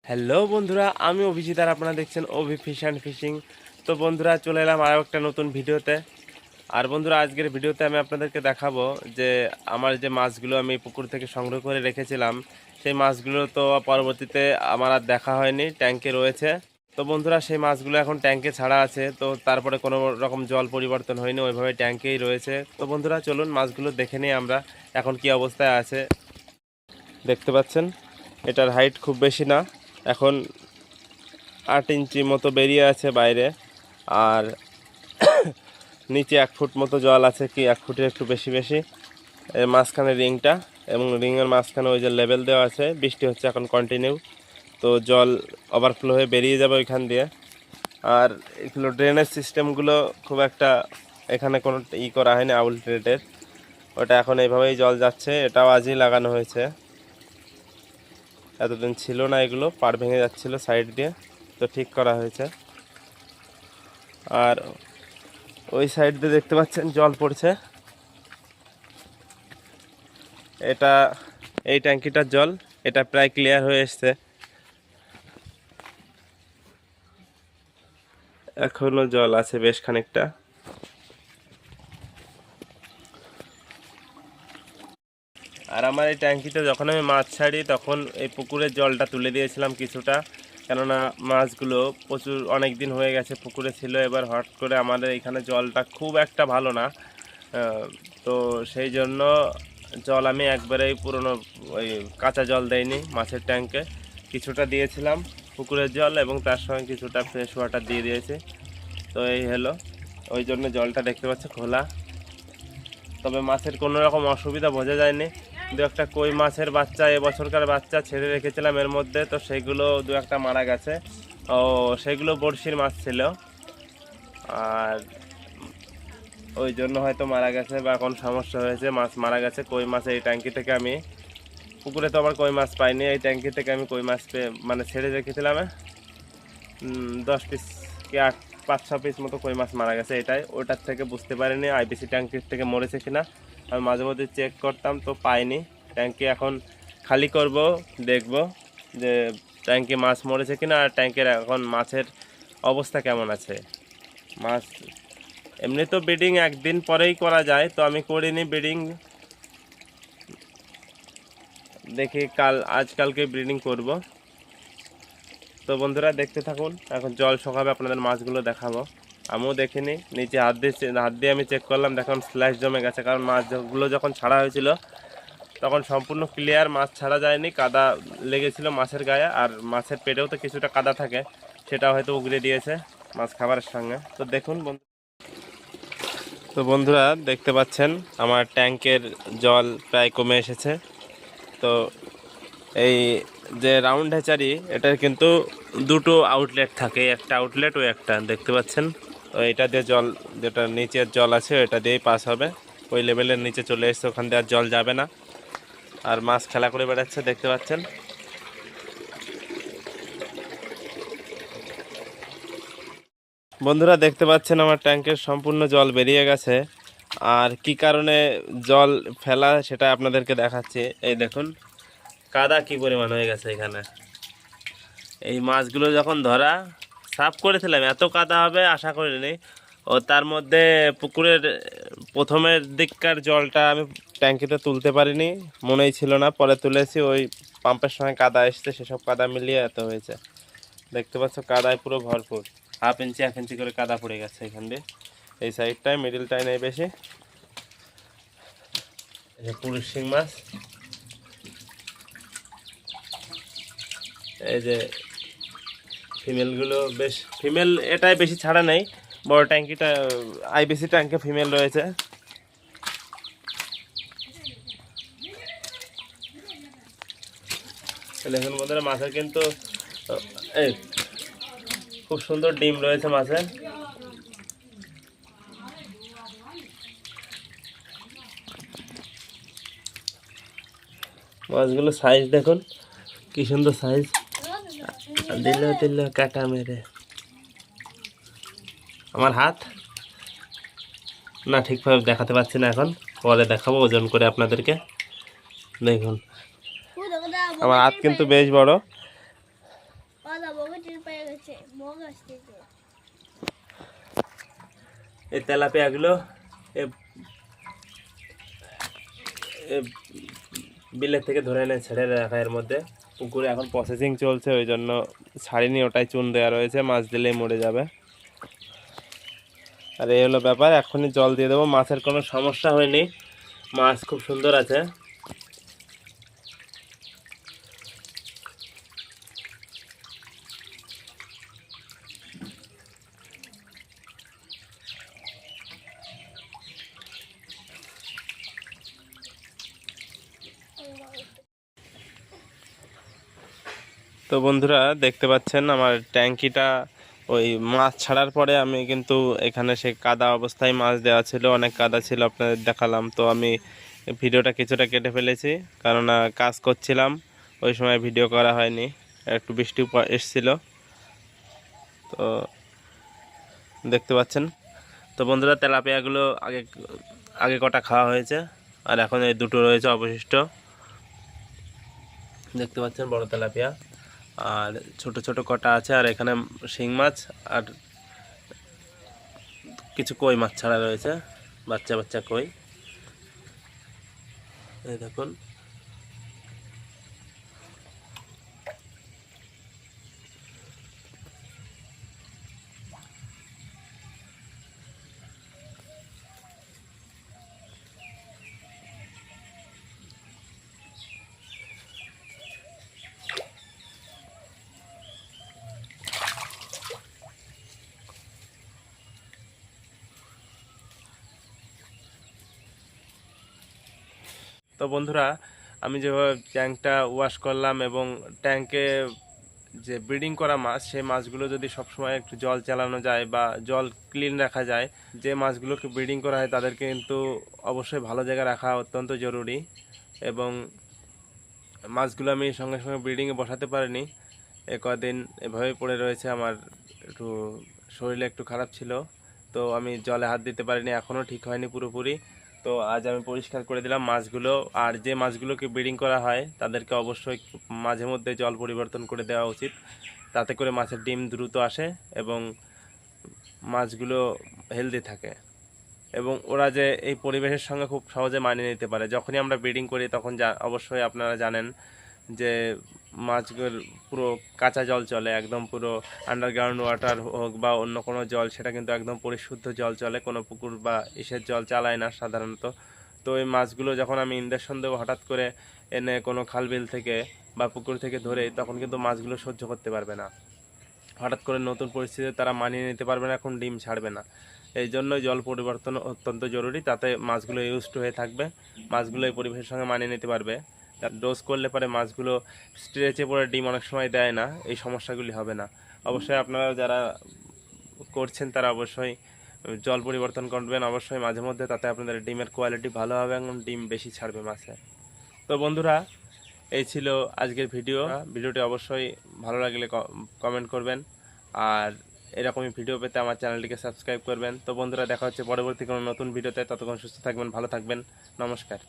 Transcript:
Hello বন্ধুরা, আমি অভিজিৎ আর আপনারা দেখছেন অভি ফিশ অ্যান্ড ফিশিং। তো বন্ধুরা, চলে এলাম আরও একটা নতুন ভিডিওতে। আর বন্ধুরা, আজকের ভিডিওতে আমি আপনাদেরকে দেখাবো যে আমার যে মাছগুলো আমি পুকুর থেকে সংগ্রহ করে রেখেছিলাম, সেই মাছগুলো তো পরবর্তীতে আমার আর দেখা হয়নি, ট্যাঙ্কে রয়েছে। তো বন্ধুরা, সেই মাছগুলো এখন ট্যাঙ্কে ছাড়া আছে, তো তারপরে কোনো রকম জল পরিবর্তন হয়নি, ওইভাবে ট্যাঙ্কেই রয়েছে। তো বন্ধুরা, চলুন মাছগুলো দেখে নিই আমরা এখন কি অবস্থায় আছে। দেখতে পাচ্ছেন এটার হাইট খুব বেশি না, এখন 8 ইঞ্চি মতো বেরিয়ে আছে বাইরে। আর নিচে 1 ফুট মতো জল আছে, কি 1 ফুটের একটু বেশি বেশি। এর মাঝখানে রিংটা, এবং রিংয়ের মাঝখানে ওই যে লেবেল দেওয়া আছে, বৃষ্টি হচ্ছে এখন কন্টিনিউ, তো জল ওভারফ্লো হয়ে বেরিয়ে যাবে ওইখান দিয়ে। আর এগুলো ড্রেনেজ সিস্টেমগুলো খুব একটা এখানে কোনো করা হয়নি আউটলেটের, ওটা এখন এইভাবেই জল যাচ্ছে। এটাও আজই লাগানো হয়েছে, এতদিন ছিল না, এগুলো পাড় ভেঙে যাচ্ছিলো সাইড দিয়ে, তো ঠিক করা হয়েছে। আর ওই সাইড দিয়ে দেখতে পাচ্ছেন জল পড়ছে, এটা এই ট্যাঙ্কিটার জল, এটা প্রায় ক্লিয়ার হয়ে এসছে, এখনো জল আছে বেশ খানিকটা। আর আমার এই ট্যাঙ্কিতে যখন আমি মাছ ছাড়ি তখন এই পুকুরের জলটা তুলে দিয়েছিলাম কিছুটা, কেননা মাছগুলো প্রচুর অনেক দিন হয়ে গেছে পুকুরে ছিল, এবার হট করে আমাদের এখানে জলটা খুব একটা ভালো না। তো সেই জন্য জল আমি একবারেই পুরনো ওই কাঁচা জল দেইনি মাছের ট্যাঙ্কে, কিছুটা দিয়েছিলাম পুকুরের জল, এবং তার সঙ্গে কিছুটা ফ্রেশ ওয়াটার দিয়ে দিয়েছি। তো এই হলো, ওই জন্য জলটা দেখতে পাচ্ছ খোলা। তবে মাছের কোনো রকম অসুবিধা বোঝা যায়নি। দু একটা কই মাছের বাচ্চা, এবছরকার বাচ্চা ছেড়ে রেখেছিলাম এর মধ্যে, তো সেগুলো দু একটা মারা গেছে। ও সেগুলো বড়শির মাছ ছিল, আর ওই জন্য হয়তো মারা গেছে বা এখন সমস্যা হয়েছে, মাছ মারা গেছে। কই মাছ এই ট্যাঙ্কি থেকে আমি, পুকুরে তো আবার কই মাছ পাইনি, এই ট্যাঙ্কি থেকে আমি কই মাছ মানে ছেড়ে রেখেছিলাম 10 পিস কি 5-6 পিস মতো কই মাছ মারা গেছে। এটাই, ওটার থেকে বুঝতে পারিনি আইপিসি ট্যাঙ্কির থেকে মরেছে কিনা। আমি মাঝে মধ্যে চেক করতাম, তো পাইনি। ট্যাঙ্কি এখন খালি করব, দেখব যে ট্যাঙ্কি মাছ মরেছে কিনা, আর ট্যাঙ্কের এখন মাছের অবস্থা কেমন আছে। মাছ এমনি তো ব্রিডিং একদিন পরেই করা যায়, তো আমি করিনি ব্রিডিং, দেখি আজকালকে ব্রিডিং করব। তো বন্ধুরা, দেখতে থাকুন, এখন জল শুকাবে আপনাদের মাছগুলো দেখাবো। আমিও দেখিনি, নিচে হাত দিয়ে আমি চেক করলাম, দেখুন স্ল্যাশ জমে গেছে, কারণ মাছগুলো যখন ছাড়া হয়েছিল তখন সম্পূর্ণ ক্লিয়ার, মাছ ছাড়া যায়নি, কাদা লেগেছিল মাছের গায়ে, আর মাছের পেটেও তো কিছুটা কাদা থাকে, সেটা হয়তো উগড়ে দিয়েছে মাছ খাবারের সঙ্গে। তো দেখুন তো বন্ধুরা, দেখতে পাচ্ছেন আমার ট্যাঙ্কের জল প্রায় কমে এসেছে। তো এই যে রাউন্ড হ্যাচারি, এটার কিন্তু দুটো আউটলেট থাকে, একটা আউটলেট ওই একটা দেখতে পাচ্ছেন, তো এটা দিয়ে জল, যেটা নিচের জল আছে এটা দিয়েই পাস হবে, ওই লেভেলের নিচে চলে এসছে, ওখান দিয়ে আর জল যাবে না। আর মাছ খেলা করে বেড়াচ্ছে, দেখতে পাচ্ছেন। বন্ধুরা, দেখতে পাচ্ছেন আমার ট্যাঙ্কের সম্পূর্ণ জল বেরিয়ে গেছে। আর কি কারণে জল ফেলা সেটা আপনাদেরকে দেখাচ্ছি। এই দেখুন কাদা কি পরিমাণ হয়ে গেছে এখানে। এই মাছগুলো যখন ধরা সাফ করেছিলাম, এত কাদা হবে আশা করিনি। ও তার মধ্যে পুকুরের প্রথমের দিককার জলটা আমি ট্যাঙ্কিতে তুলতে পারিনি, মনেই ছিল না, পরে তুলেছি, ওই পাম্পের সময় কাদা এসছে, সেসব কাদা মিলিয়ে এত হয়েছে। দেখতে পাচ্ছ কাদায় পুরো ভরপুর, 1/2 ইঞ্চি 1 ইঞ্চি করে কাদা পড়ে গেছে এখান দিয়ে, এই সাইডটায়, মিডিলটায় নেই বেশি। এই যে পুরুষ শিং মাছ, এই যে ফিমেলগুলো বেশ, ফিমেল এটাই বেশি ছাড়া নেই, বড় ট্যাঙ্কিটা আইবিসি ট্যাঙ্কে ফিমেল রয়েছে। দেখুন বন্ধুরা, মাছের কিন্তু এই খুব সুন্দর ডিম রয়েছে মাছের। মাছগুলো সাইজ দেখুন কি সুন্দর সাইজ, দিল দিল কাটা মেরে আমার হাত না, ঠিকভাবে দেখাতে পাচ্ছি না, এখন পরে দেখাবো ওজন করে আপনাদেরকে। দেখুন আমার হাত কিন্তু বেশ বড়, এই তেলাপিয়াগুলো বিলের থেকে ধরে এনে ছেড়ে রাখা এর মধ্যে। পুকুরে এখন প্রসেসিং চলছে, ওই জন্য ছাড়িনি, ওটাই চুন দেওয়া রয়েছে, মাছ দিলেই মরে যাবে। আর এই হলো ব্যাপার, এখনই জল দিয়ে দেবো। মাছের কোনো সমস্যা হয়নি, মাছ খুব সুন্দর আছে। তো বন্ধুরা দেখতে পাচ্ছেন আমার ট্যাঙ্কিটা ওই মাছ ছাড়ার পরে আমি কিন্তু এখানে সে কাদা অবস্থায় মাছ দেওয়া ছিল, অনেক কাদা ছিল, আপনাদের দেখালাম। তো আমি ভিডিওটা কিছুটা কেটে ফেলেছি, কারণ কাজ করছিলাম, ওই সময় ভিডিও করা হয়নি, একটু বৃষ্টি এসছিল। তো দেখতে পাচ্ছেন। তো বন্ধুরা তেলাপিয়াগুলো আগে আগে কটা খাওয়া হয়েছে, আর এখন এই দুটো রয়েছে অবশিষ্ট। দেখতে পাচ্ছেন বড় তেলাপিয়া, আর ছোট ছোট কটা আছে, আর এখানে শিং মাছ আর কিছু কই মাছ ছাড়া রয়েছে, বাচ্চা বাচ্চা কই। এই দেখুন। তো বন্ধুরা আমি যেভাবে ট্যাঙ্কটা ওয়াশ করলাম, এবং ট্যাঙ্কে যে ব্রিডিং করা মাছ, সেই মাছগুলো যদি সবসময় একটু জল চালানো যায় বা জল ক্লিন রাখা যায়, যে মাছগুলোকে ব্রিডিং করা হয় তাদেরকে কিন্তু অবশ্যই ভালো জায়গায় রাখা অত্যন্ত জরুরি। এবং মাছগুলো আমি সঙ্গে সঙ্গে ব্রিডিংয়ে বসাতে পারিনি, কদিন এভাবেই পড়ে রয়েছে। আমার একটু শরীরে একটু খারাপ ছিল, তো আমি জলে হাত দিতে পারিনি, এখনও ঠিক হয়নি পুরোপুরি। তো আজ আমি পরিষ্কার করে দিলাম মাছগুলো। আর যে মাছগুলোকে ব্রিডিং করা হয় তাদেরকে অবশ্যই মাঝে মধ্যে জল পরিবর্তন করে দেওয়া উচিত, তাতে করে মাছের ডিম দ্রুত আসে এবং মাছগুলো হেলদি থাকে, এবং ওরা যে এই পরিবেশের সঙ্গে খুব সহজে মানিয়ে নিতে পারে। যখনই আমরা ব্রিডিং করি তখন অবশ্যই আপনারা জানেন যে মাছগুলোর পুরো কাঁচা জল চলে, একদম পুরো আন্ডারগ্রাউন্ড ওয়াটার হোক বা অন্য কোনো জল, সেটা কিন্তু একদম পরিশুদ্ধ জল চলে, কোনো পুকুর বা ইসের জল চালায় না সাধারণত। তো এই মাছগুলো যখন আমি ইঞ্জেকশন দেবো হঠাৎ করে এনে কোনো খালবিল থেকে বা পুকুর থেকে ধরে, তখন কিন্তু মাছগুলো সহ্য করতে পারবে না, হঠাৎ করে নতুন পরিস্থিতিতে তারা মানিয়ে নিতে পারবে না, এখন ডিম ছাড়বে না। এই জন্যই জল পরিবর্তন অত্যন্ত জরুরি, তাতে মাছগুলো ইউজড হয়ে থাকবে, মাছগুলো এই পরিবেশের সঙ্গে মানিয়ে নিতে পারবে। ডোজ করলে পরে মাছগুলো স্ট্রেচে পড়ে ডিম অনেক সময় দেয় না, এই সমস্যাগুলি হবে না। অবশ্যই আপনারা যারা করছেন তারা অবশ্যই জল পরিবর্তন করবেন অবশ্যই মাঝে মধ্যে, তাতে আপনাদের ডিমের কোয়ালিটি ভালো হবে এবং ডিম বেশি ছাড়বে মাছে। তো বন্ধুরা এই ছিল আজকের ভিডিওটি অবশ্যই ভালো লাগলে কমেন্ট করবেন, আর এরকমই ভিডিও পেতে আমার চ্যানেলটিকে সাবস্ক্রাইব করবেন। তো বন্ধুরা দেখা হচ্ছে পরবর্তী কোনো নতুন ভিডিওতে, ততক্ষণ সুস্থ থাকবেন, ভালো থাকবেন, নমস্কার।